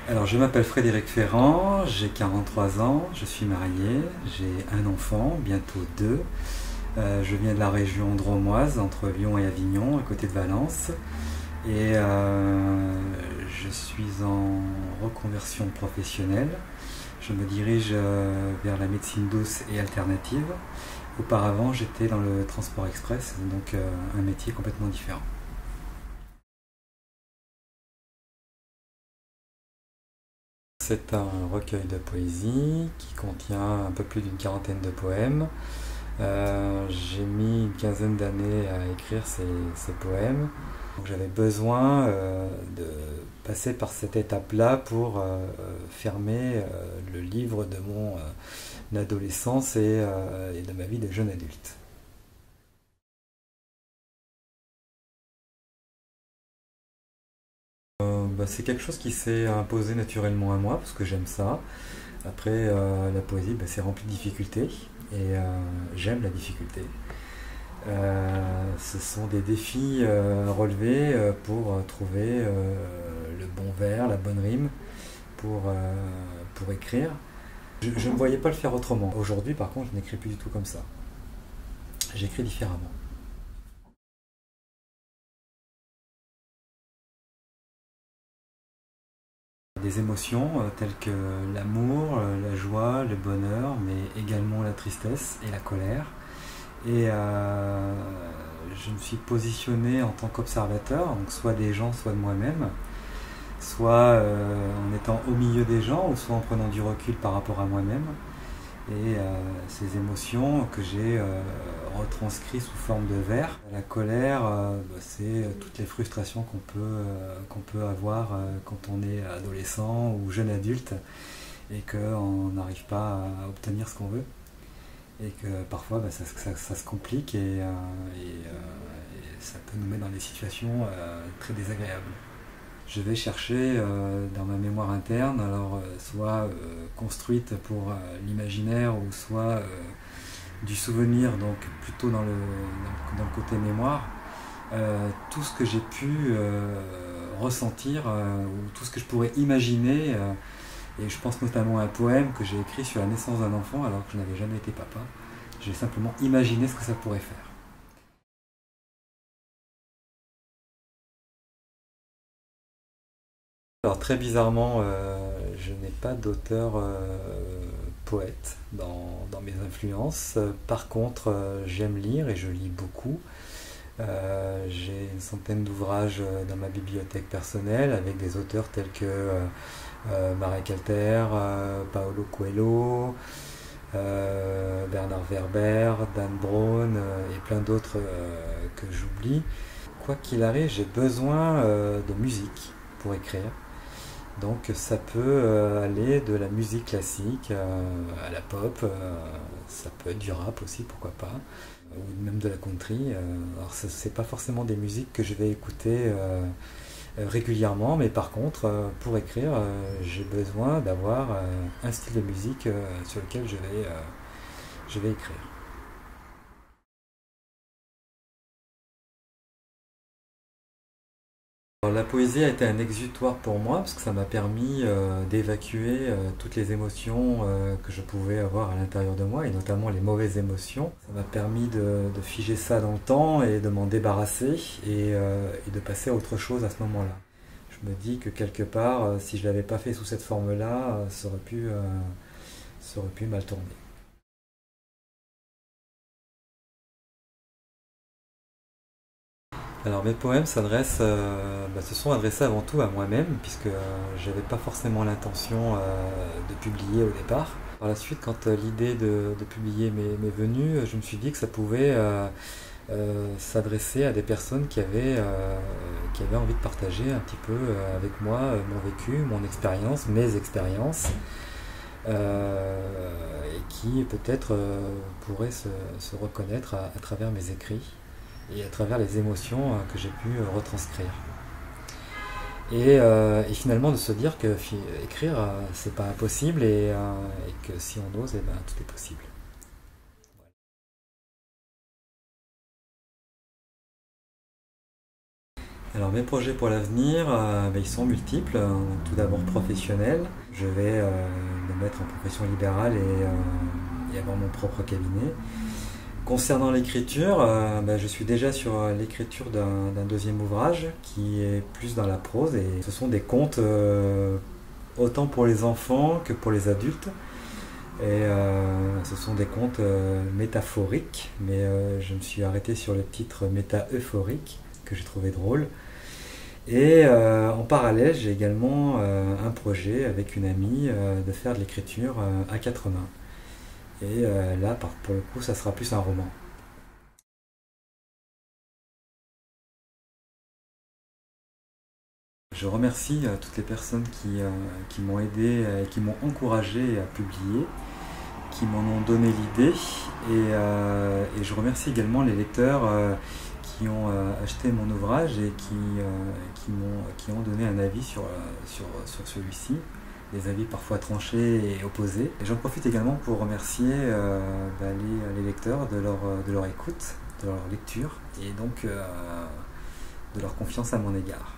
Alors, je m'appelle Frédéric Ferrand, j'ai 43 ans, je suis marié, j'ai un enfant, bientôt deux. Je viens de la région drômoise, entre Lyon et Avignon, à côté de Valence. Et je suis en reconversion professionnelle. Je me dirige vers la médecine douce et alternative. Auparavant, j'étais dans le transport express, donc un métier complètement différent. C'est un recueil de poésie qui contient un peu plus d'une quarantaine de poèmes. J'ai mis une quinzaine d'années à écrire ces poèmes. J'avais besoin de passer par cette étape-là pour fermer le livre de mon adolescence et de ma vie de jeune adulte. C'est quelque chose qui s'est imposé naturellement à moi parce que j'aime ça. Après, la poésie, c'est rempli de difficultés et j'aime la difficulté. Ce sont des défis à relever pour trouver le bon vers, la bonne rime pour écrire. Je ne me voyais pas le faire autrement. Aujourd'hui, par contre, je n'écris plus du tout comme ça. J'écris différemment. Des émotions telles que l'amour, la joie, le bonheur, mais également la tristesse et la colère. Et je me suis positionné en tant qu'observateur, donc soit des gens, soit de moi-même, soit en étant au milieu des gens, ou soit en prenant du recul par rapport à moi-même. Et ces émotions que j'ai retranscrites sous forme de vers. La colère, c'est toutes les frustrations qu'on peut avoir quand on est adolescent ou jeune adulte et qu'on n'arrive pas à obtenir ce qu'on veut. Et que parfois ça se complique et ça peut nous mettre dans des situations très désagréables. Je vais chercher dans ma mémoire interne, alors soit construite pour l'imaginaire ou soit du souvenir, donc plutôt dans le côté mémoire, tout ce que j'ai pu ressentir ou tout ce que je pourrais imaginer. Et je pense notamment à un poème que j'ai écrit sur la naissance d'un enfant alors que je n'avais jamais été papa. J'ai simplement imaginé ce que ça pourrait faire. Alors très bizarrement, je n'ai pas d'auteur poète dans mes influences. Par contre, j'aime lire et je lis beaucoup. J'ai une centaine d'ouvrages dans ma bibliothèque personnelle avec des auteurs tels que Marek Alter, Paolo Coelho, Bernard Werber, Dan Brown et plein d'autres que j'oublie. Quoi qu'il arrive, j'ai besoin de musique pour écrire. Donc ça peut aller de la musique classique à la pop, ça peut être du rap aussi, pourquoi pas, ou même de la country. Alors c'est pas forcément des musiques que je vais écouter régulièrement, mais par contre pour écrire j'ai besoin d'avoir un style de musique sur lequel je vais écrire. Alors, la poésie a été un exutoire pour moi parce que ça m'a permis d'évacuer toutes les émotions que je pouvais avoir à l'intérieur de moi et notamment les mauvaises émotions. Ça m'a permis de figer ça dans le temps et de m'en débarrasser et de passer à autre chose à ce moment-là. Je me dis que quelque part, si je ne l'avais pas fait sous cette forme-là, ça aurait pu mal tourner. Alors mes poèmes se sont adressés avant tout à moi-même puisque je n'avais pas forcément l'intention de publier au départ. Par la suite, quand l'idée de publier m'est venue, je me suis dit que ça pouvait s'adresser à des personnes qui avaient envie de partager un petit peu avec moi mon vécu, mon expérience, mes expériences, et qui peut-être pourraient se reconnaître à travers mes écrits et à travers les émotions que j'ai pu retranscrire. Et finalement de se dire que écrire c'est pas impossible et que si on ose, tout est possible. Alors mes projets pour l'avenir, ils sont multiples. Tout d'abord professionnels. Je vais me mettre en profession libérale et avoir mon propre cabinet. Concernant l'écriture, je suis déjà sur l'écriture d'un deuxième ouvrage qui est plus dans la prose. Et ce sont des contes autant pour les enfants que pour les adultes. Et ce sont des contes métaphoriques, mais je me suis arrêté sur le titre méta-euphorique que j'ai trouvé drôle. Et en parallèle, j'ai également un projet avec une amie de faire de l'écriture à quatre mains. Et là, pour le coup, ça sera plus un roman. Je remercie toutes les personnes qui m'ont aidé et qui m'ont encouragé à publier, qui m'en ont donné l'idée. Et je remercie également les lecteurs qui ont acheté mon ouvrage et qui ont donné un avis sur celui-ci, des avis parfois tranchés et opposés. Et j'en profite également pour remercier les lecteurs de leur écoute, de leur lecture et donc de leur confiance à mon égard.